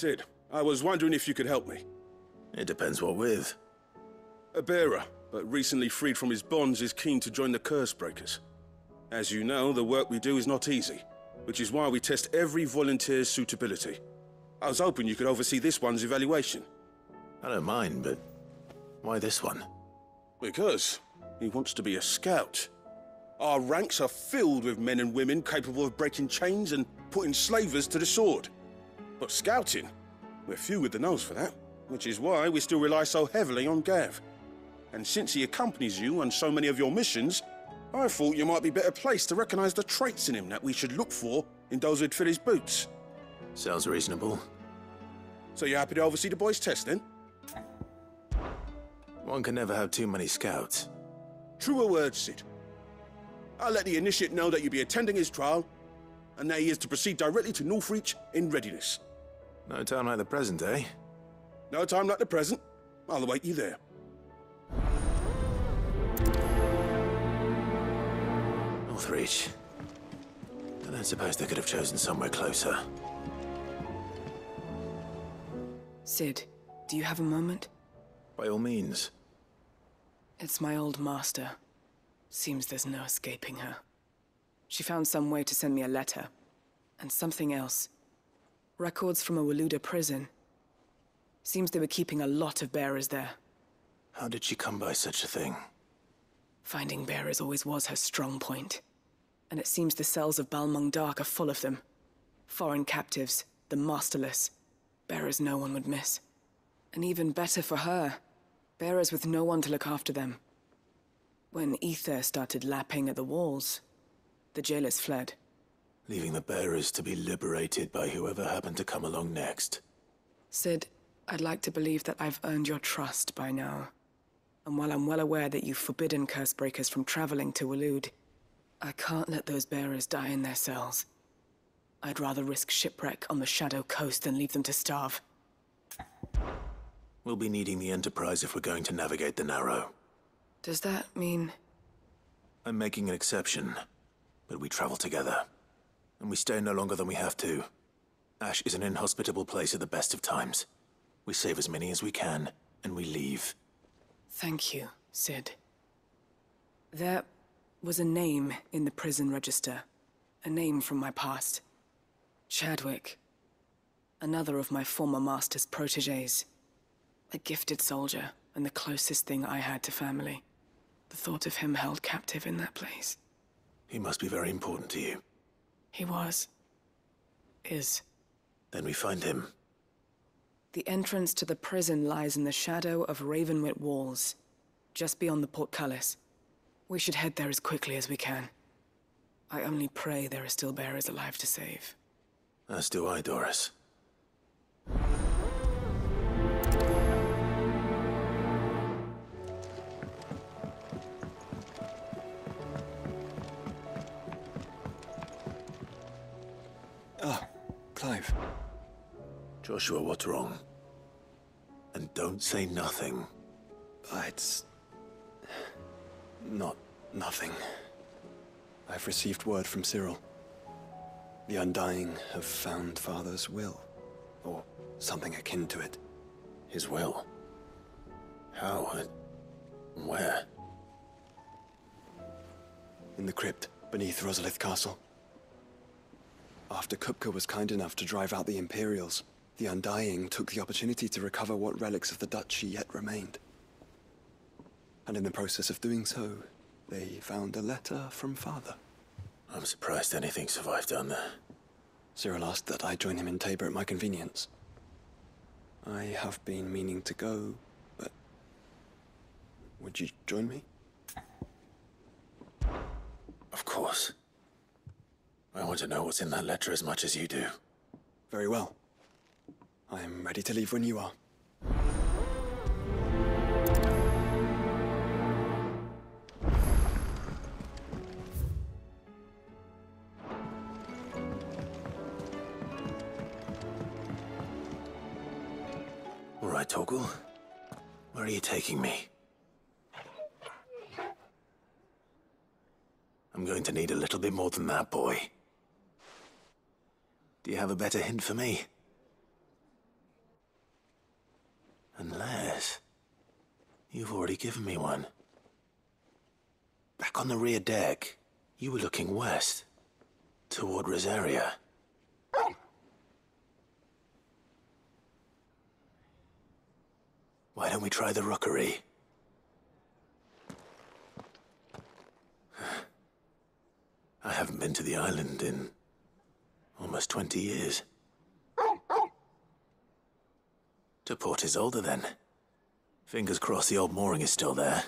Sid, I was wondering if you could help me. It depends what with. A bearer, but recently freed from his bonds, is keen to join the Curse Breakers. As you know, the work we do is not easy, which is why we test every volunteer's suitability. I was hoping you could oversee this one's evaluation. I don't mind, but why this one? Because he wants to be a scout. Our ranks are filled with men and women capable of breaking chains and putting slavers to the sword. But scouting, we're few with the nose for that, which is why we still rely so heavily on Gav. And since he accompanies you on so many of your missions, I thought you might be better placed to recognize the traits in him that we should look for in those who'd fill his boots. Sounds reasonable. So you're happy to oversee the boys' test, then? One can never have too many scouts. Truer words, Sid. I'll let the initiate know that you'll be attending his trial, and that he is to proceed directly to Northreach in readiness. No time like the present, eh? No time like the present. I'll await you there. Northreach. I don't suppose they could have chosen somewhere closer. Sid, do you have a moment? By all means. It's my old master. Seems there's no escaping her. She found some way to send me a letter. And something else. Records from a Waluda prison. Seems they were keeping a lot of bearers there. How did she come by such a thing? Finding bearers always was her strong point. And it seems the cells of Balmung Dark are full of them. Foreign captives, the masterless. Bearers no one would miss. And even better for her, bearers with no one to look after them. When ether started lapping at the walls, the jailers fled. Leaving the bearers to be liberated by whoever happened to come along next. Sid, I'd like to believe that I've earned your trust by now. And while I'm well aware that you've forbidden curse breakers from traveling to Waloed, I can't let those bearers die in their cells. I'd rather risk shipwreck on the Shadow Coast than leave them to starve. We'll be needing the Enterprise if we're going to navigate the Narrow. Does that mean... I'm making an exception, but we travel together. And we stay no longer than we have to. Ash is an inhospitable place at the best of times. We save as many as we can, and we leave. Thank you, Sid. There was a name in the prison register. A name from my past. Chadwick. Another of my former master's protégés. A gifted soldier, and the closest thing I had to family. The thought of him held captive in that place. He must be very important to you. He was. Is. Then we find him. The entrance to the prison lies in the shadow of Ravenwit Walls, just beyond the portcullis. We should head there as quickly as we can. I only pray there are still bearers alive to save. As do I, Doris. Ah, Clive. Joshua, what's wrong? And don't say nothing. It's... nothing. I've received word from Cyril. The Undying have found Father's will. Or something akin to it. His will? How and where? In the crypt beneath Rosalith Castle. After Kupka was kind enough to drive out the Imperials, the Undying took the opportunity to recover what relics of the Duchy yet remained. And in the process of doing so, they found a letter from Father. I'm surprised anything survived down there. Cyril asked that I join him in Tabor at my convenience. I have been meaning to go, but... would you join me? Of course. I want to know what's in that letter as much as you do. Very well. I am ready to leave when you are. All right, Torgal. Where are you taking me? I'm going to need a little bit more than that, boy. Do you have a better hint for me? Unless... you've already given me one. Back on the rear deck, you were looking west, toward Rosaria. Why don't we try the rookery? I haven't been to the island in almost 20 years. To Port Isolde, then. Fingers crossed the old mooring is still there.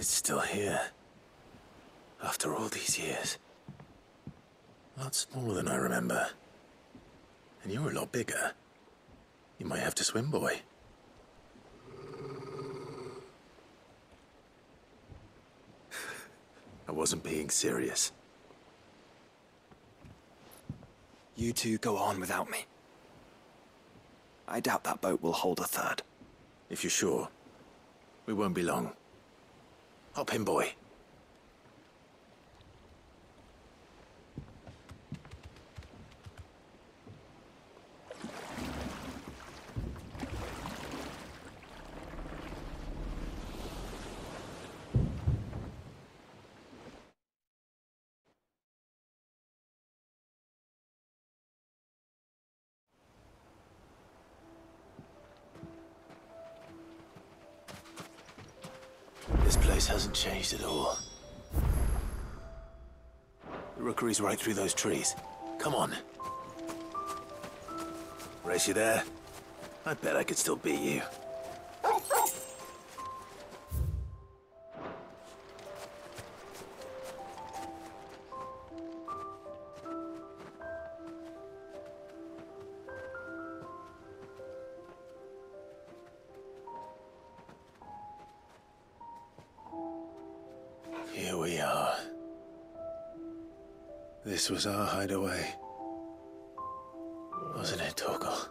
It's still here. After all these years. A lot smaller than I remember. And you're a lot bigger. You might have to swim, boy. I wasn't being serious. You two go on without me. I doubt that boat will hold a third. If you're sure, we won't be long. Hop in, boy. This place hasn't changed at all. The rookery's right through those trees. Come on. Race you there? I bet I could still beat you. Here we are. This was our hideaway. Wasn't it, Torgal?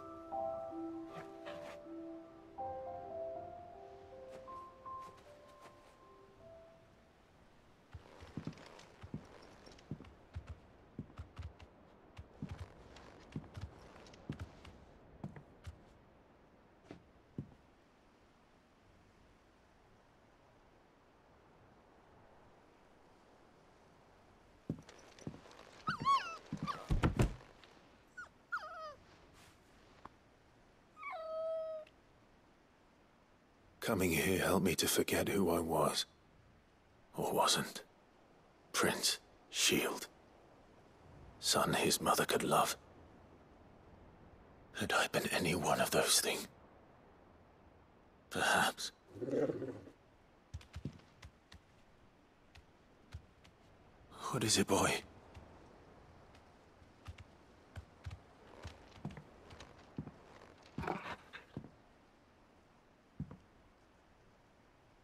Coming here helped me to forget who I was. Or wasn't. Prince, shield. Son his mother could love. Had I been any one of those things? Perhaps. What is it, boy?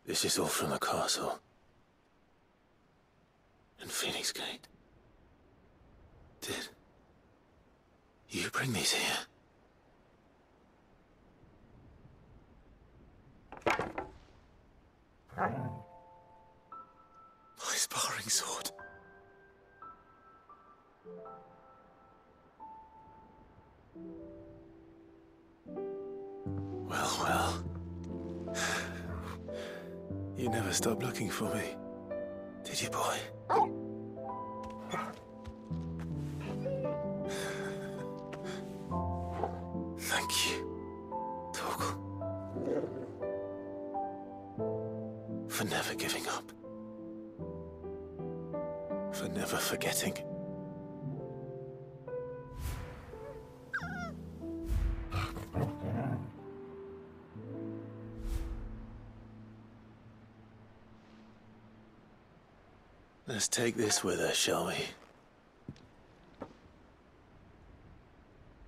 This is all from the castle. And Runicscotty. Did you bring these here? My sparring sword. Well, well. You never stopped looking for me, did you, boy? Thank you. For never giving up. For never forgetting. Let's take this with us, shall we?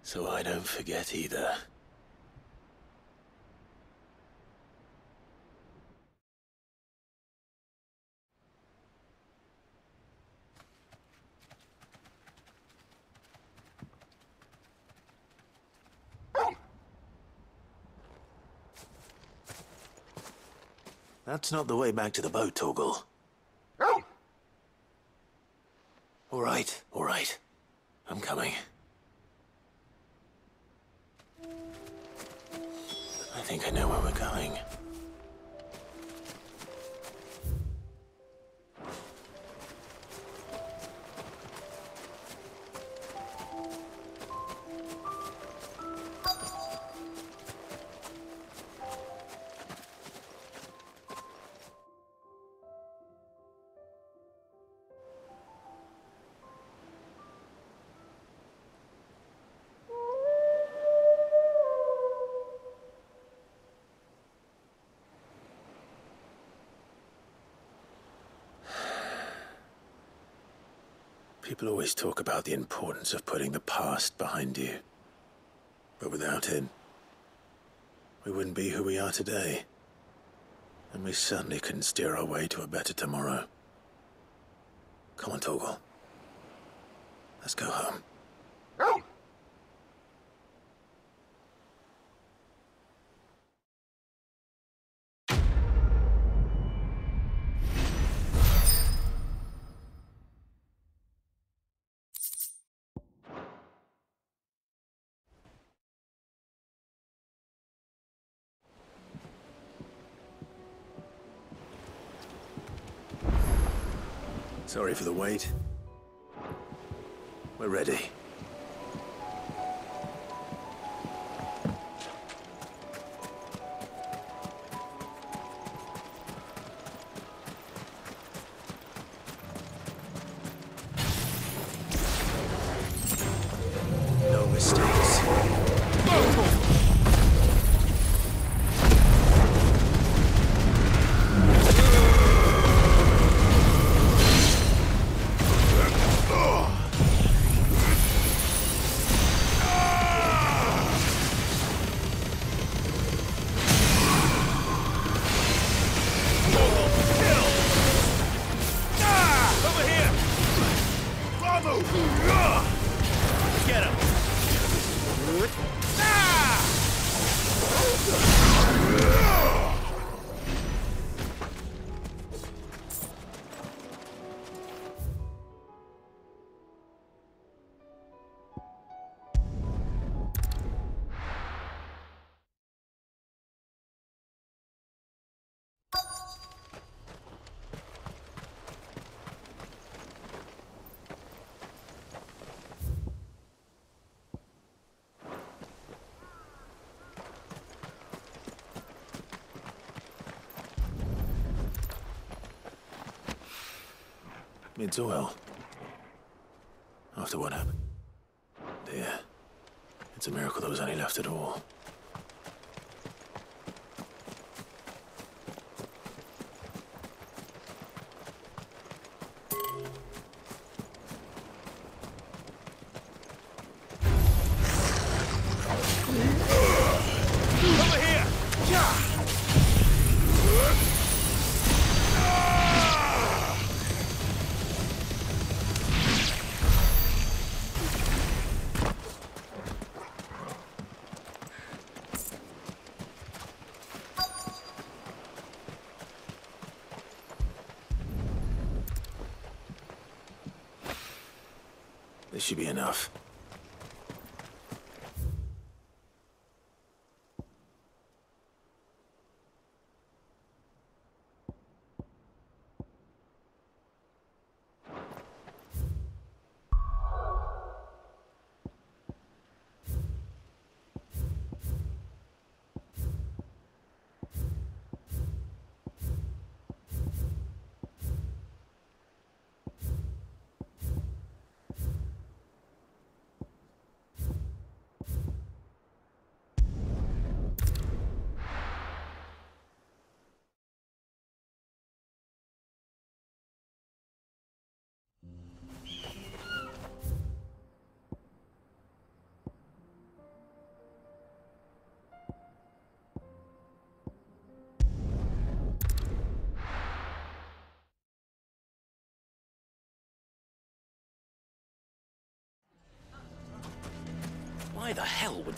So I don't forget either. That's not the way back to the boat, Torgal. All right. I'm coming. I think I know where we're going. People always talk about the importance of putting the past behind you. But without it, we wouldn't be who we are today. And we certainly couldn't steer our way to a better tomorrow. Come on, Torgal. Let's go home. Sorry for the wait. We're ready. No mistakes. Get him! It's well. After what happened. Dear. It's a miracle there was any left at all. Over here! This should be enough.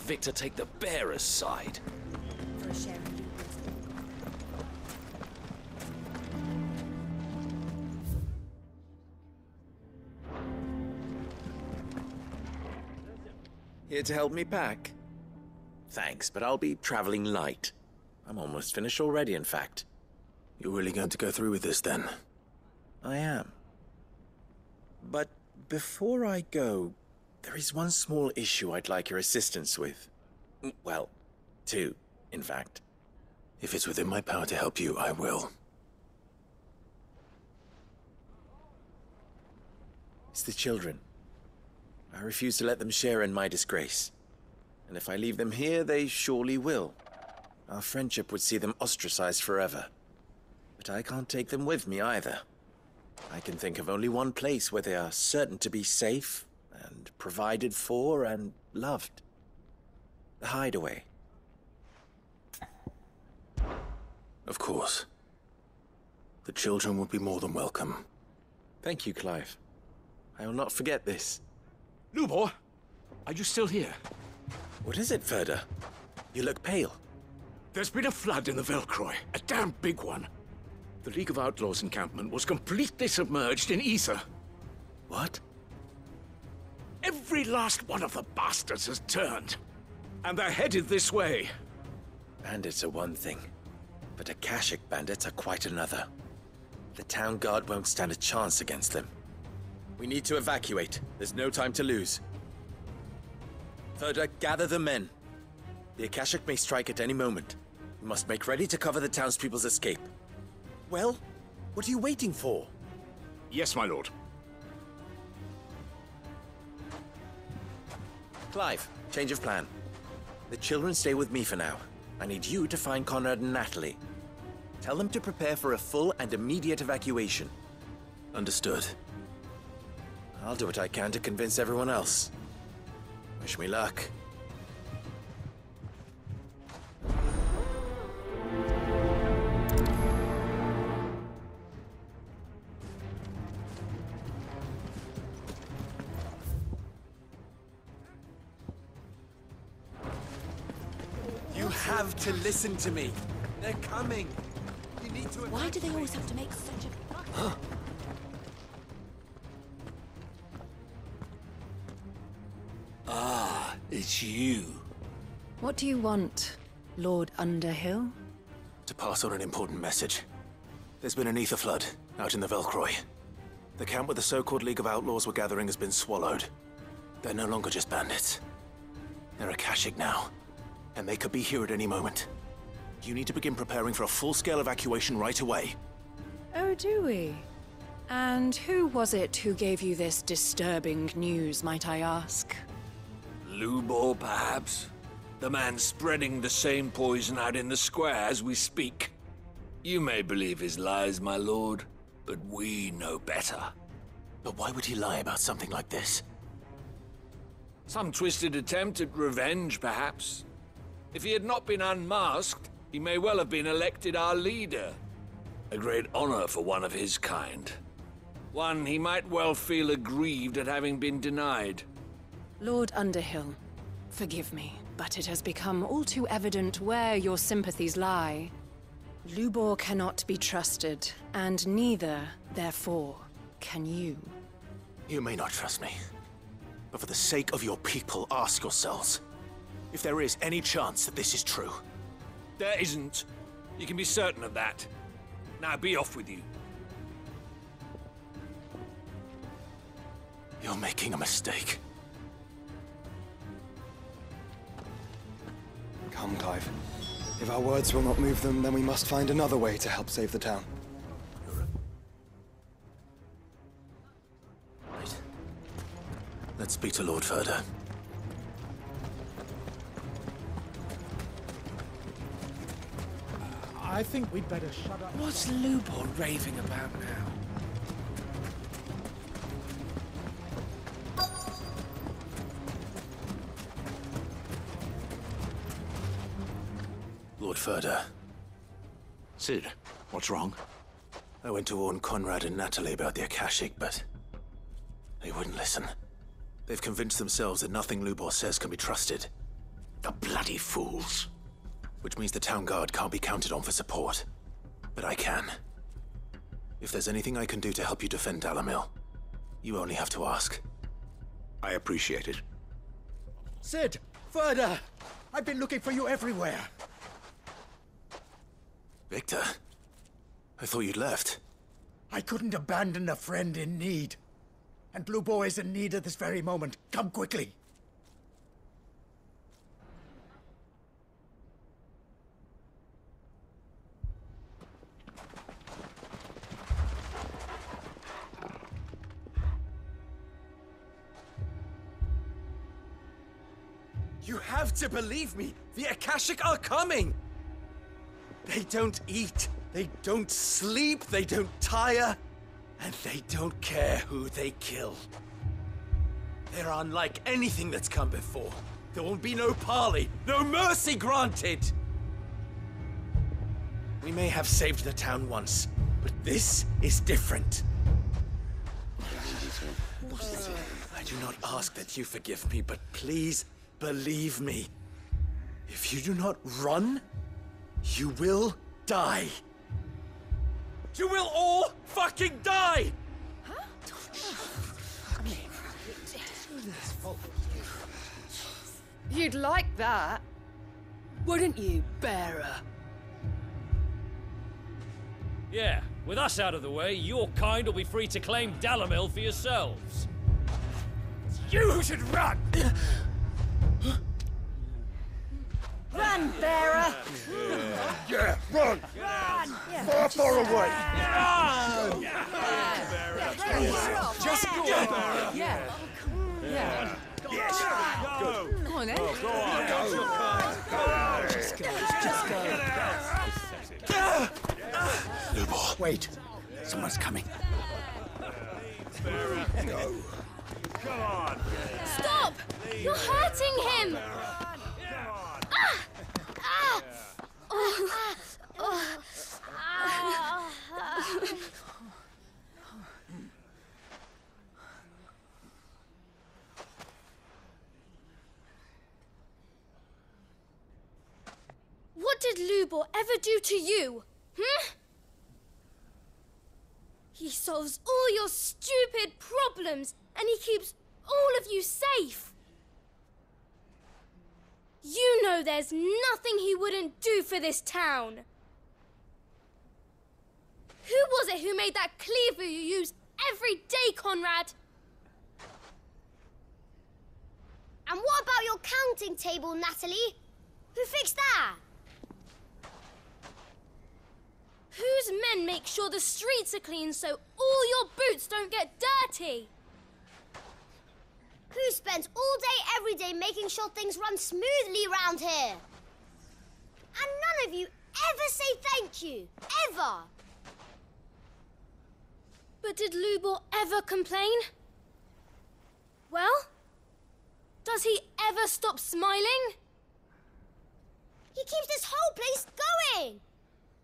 Victor take the bearer's side. For a sharing. Here to help me pack? Thanks, but I'll be traveling light. I'm almost finished already, in fact. You're really going to go through with this, then? I am. But before I go, there is one small issue I'd like your assistance with. Well, two, in fact. If it's within my power to help you, I will. It's the children. I refuse to let them share in my disgrace. And if I leave them here, they surely will. Our friendship would see them ostracized forever. But I can't take them with me either. I can think of only one place where they are certain to be safe, and provided for, and loved. The hideaway. Of course. The children would be more than welcome. Thank you, Clive. I will not forget this. Lubor, are you still here? What is it, Ferda? You look pale. There's been a flood in the Velcroy, a damn big one. The League of Outlaws encampment was completely submerged in ether. What? Every last one of the bastards has turned. And they're headed this way. Bandits are one thing, but Akashic bandits are quite another. The town guard won't stand a chance against them. We need to evacuate. There's no time to lose. Ferda, gather the men. The Akashic may strike at any moment. We must make ready to cover the townspeople's escape. Well, what are you waiting for? Yes, my lord. Clive, change of plan. The children stay with me for now. I need you to find Conrad and Natalie. Tell them to prepare for a full and immediate evacuation. Understood. I'll do what I can to convince everyone else. Wish me luck. You have to listen to me. They're coming. You need to. Why do they always have to make such a... Ah, it's you. What do you want, Lord Underhill? To pass on an important message. There's been an ether flood out in the Velcroy. The camp where the so-called League of Outlaws were gathering has been swallowed. They're no longer just bandits. They're Akashic now, and they could be here at any moment. You need to begin preparing for a full-scale evacuation right away. Oh, do we? And who was it who gave you this disturbing news, might I ask? Lubor, perhaps? The man spreading the same poison out in the square as we speak. You may believe his lies, my lord, but we know better. But why would he lie about something like this? Some twisted attempt at revenge, perhaps. If he had not been unmasked, he may well have been elected our leader. A great honor for one of his kind. One he might well feel aggrieved at having been denied. Lord Underhill, forgive me, but it has become all too evident where your sympathies lie. Lubor cannot be trusted, and neither, therefore, can you. You may not trust me, but for the sake of your people, ask yourselves if there is any chance that this is true. There isn't. You can be certain of that. Now be off with you. You're making a mistake. Come, Clive. If our words will not move them, then we must find another way to help save the town. Right. Let's speak to Lord Ferda. I think we'd better shut up. What's Lubor raving about now? Lord Ferda. Sid, what's wrong? I went to warn Conrad and Natalie about the Akashic, but they wouldn't listen. They've convinced themselves that nothing Lubor says can be trusted. The bloody fools. Which means the town guard can't be counted on for support. But I can. If there's anything I can do to help you defend Dalamil, you only have to ask. I appreciate it. Sid! Further! I've been looking for you everywhere. Victor? I thought you'd left. I couldn't abandon a friend in need. And Blue Boar is in need at this very moment. Come quickly. You have to believe me! The Akashic are coming! They don't eat, they don't sleep, they don't tire, and they don't care who they kill. They're unlike anything that's come before. There won't be no parley, no mercy granted! We may have saved the town once, but this is different. I do not ask that you forgive me, but please, believe me, if you do not run, you will die. You will all fucking die! You'd like that, wouldn't you, Bearer? Yeah, with us out of the way, your kind will be free to claim Dalamil for yourselves. You should run! Run, Bearer! Yeah, run! Run! Far away! Just go! Yeah. Yeah. Go on, then. Just go. Lubor. Wait. Someone's coming. Stop! You're hurting him! What did Lubor ever do to you? He solves all your stupid problems, and he keeps all of you safe. You know there's nothing he wouldn't do for this town. Who was it who made that cleaver you use every day, Conrad? And what about your counting table, Natalie? Who fixed that? Whose men make sure the streets are clean so all your boots don't get dirty? Who spends all day, every day making sure things run smoothly around here? And none of you ever say thank you, ever. But did Lubor ever complain? Well, does he ever stop smiling? He keeps this whole place going.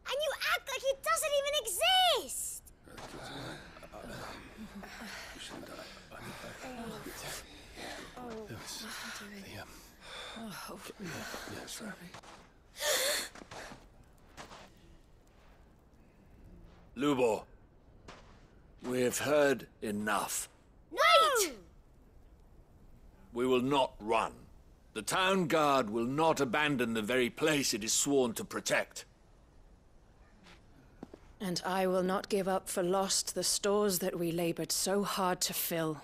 And you act like it doesn't even exist! Lubor, we have heard enough. Wait! We will not run. The town guard will not abandon the very place it is sworn to protect. And I will not give up for lost the stores that we labored so hard to fill.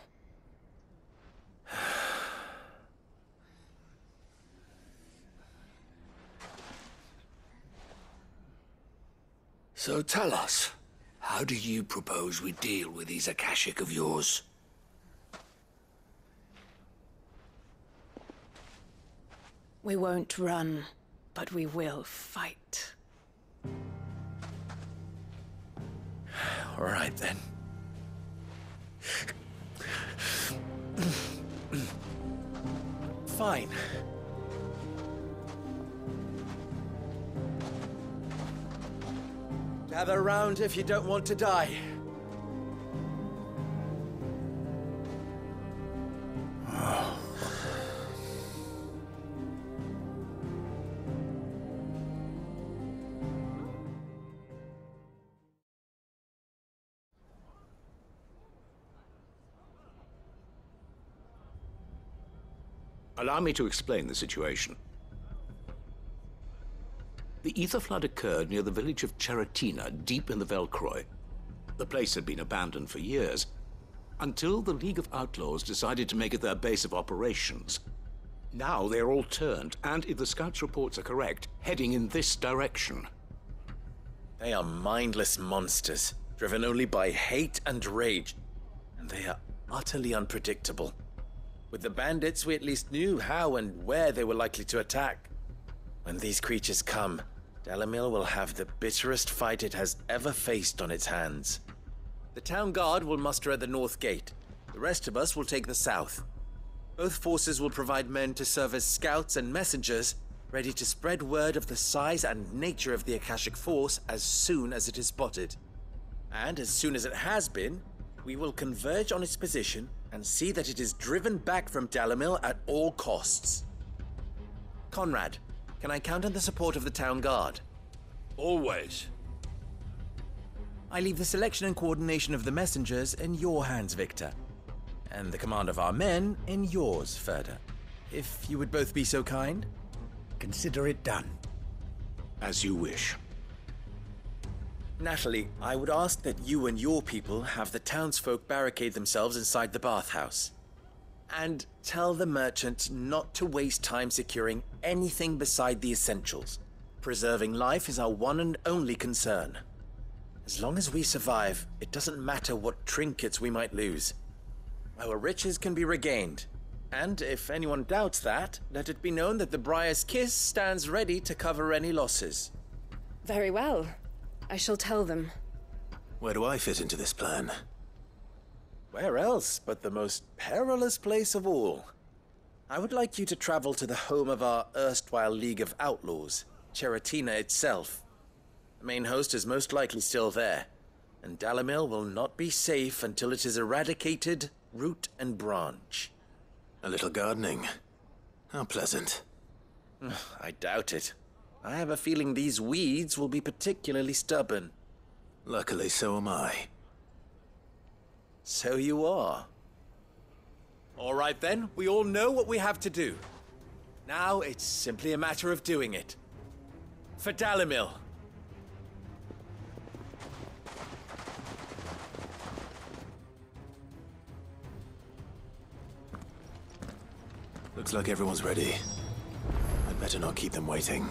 So tell us, how do you propose we deal with these Akashic of yours? We won't run, but we will fight. All right, then. Fine. Gather round if you don't want to die. Allow me to explain the situation. The ether flood occurred near the village of Cheratina, deep in the Velcroy. The place had been abandoned for years, until the League of Outlaws decided to make it their base of operations. Now they're all turned, and if the Scouts' reports are correct, heading in this direction. They are mindless monsters, driven only by hate and rage, and they are utterly unpredictable. With the bandits, we at least knew how and where they were likely to attack. When these creatures come, Dalamil will have the bitterest fight it has ever faced on its hands. The town guard will muster at the north gate. The rest of us will take the south. Both forces will provide men to serve as scouts and messengers, ready to spread word of the size and nature of the Akashic Force as soon as it is spotted. And as soon as it has been, we will converge on its position and see that it is driven back from Dalamil at all costs. Conrad, can I count on the support of the town guard? Always. I leave the selection and coordination of the messengers in your hands, Victor. And the command of our men in yours, Ferda. If you would both be so kind. Consider it done. As you wish. Natalie, I would ask that you and your people have the townsfolk barricade themselves inside the bathhouse. And tell the merchant not to waste time securing anything beside the essentials. Preserving life is our one and only concern. As long as we survive, it doesn't matter what trinkets we might lose. Our riches can be regained. And if anyone doubts that, let it be known that the Briar's Kiss stands ready to cover any losses. Very well. I shall tell them. Where do I fit into this plan? Where else but the most perilous place of all? I would like you to travel to the home of our erstwhile League of Outlaws, Cheratina itself. The main host is most likely still there, and Dalamil will not be safe until it is eradicated, root and branch. A little gardening. How pleasant. I doubt it. I have a feeling these weeds will be particularly stubborn. Luckily, so am I. So you are. All right then, we all know what we have to do. Now it's simply a matter of doing it. For Dalamil. Looks like everyone's ready. I'd better not keep them waiting.